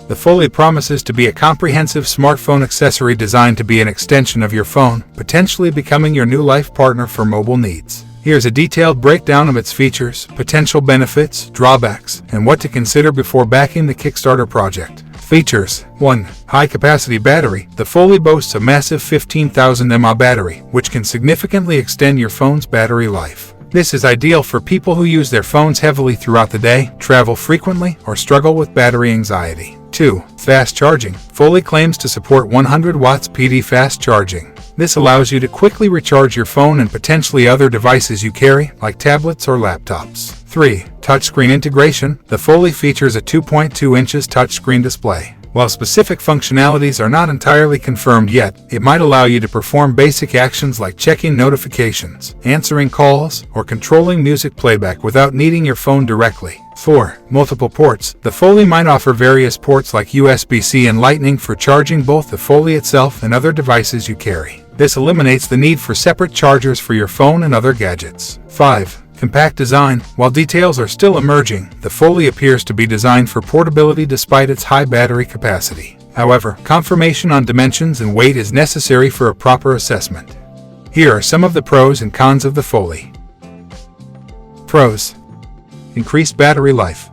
The FOLI promises to be a comprehensive smartphone accessory designed to be an extension of your phone, potentially becoming your new life partner for mobile needs. Here's a detailed breakdown of its features, potential benefits, drawbacks, and what to consider before backing the Kickstarter project. Features: 1. High-capacity battery. The FOLI boasts a massive 15,000 mAh battery, which can significantly extend your phone's battery life. This is ideal for people who use their phones heavily throughout the day, travel frequently, or struggle with battery anxiety. 2. Fast charging. FOLI claims to support 100 watts PD fast charging. This allows you to quickly recharge your phone and potentially other devices you carry, like tablets or laptops. 3. Touchscreen integration. The FOLI features a 2.2 inches touchscreen display. While specific functionalities are not entirely confirmed yet, it might allow you to perform basic actions like checking notifications, answering calls, or controlling music playback without needing your phone directly. 4. Multiple ports. The FOLI might offer various ports like USB-C and Lightning for charging both the FOLI itself and other devices you carry. This eliminates the need for separate chargers for your phone and other gadgets. 5. Compact design. While details are still emerging, the FOLI appears to be designed for portability despite its high battery capacity. However, confirmation on dimensions and weight is necessary for a proper assessment. Here are some of the pros and cons of the FOLI. Pros: increased battery life,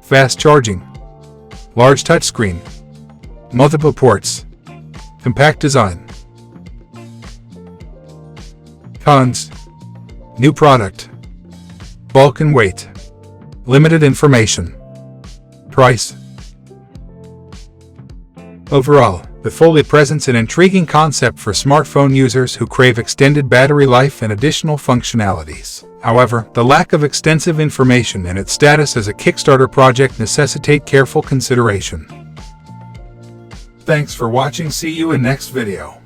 fast charging, large touchscreen, multiple ports, compact design. Cons: new product, bulk and weight, limited information, price. Overall, the FOLI presents an intriguing concept for smartphone users who crave extended battery life and additional functionalities. However, the lack of extensive information and its status as a Kickstarter project necessitate careful consideration. Thanks for watching. See you in next video.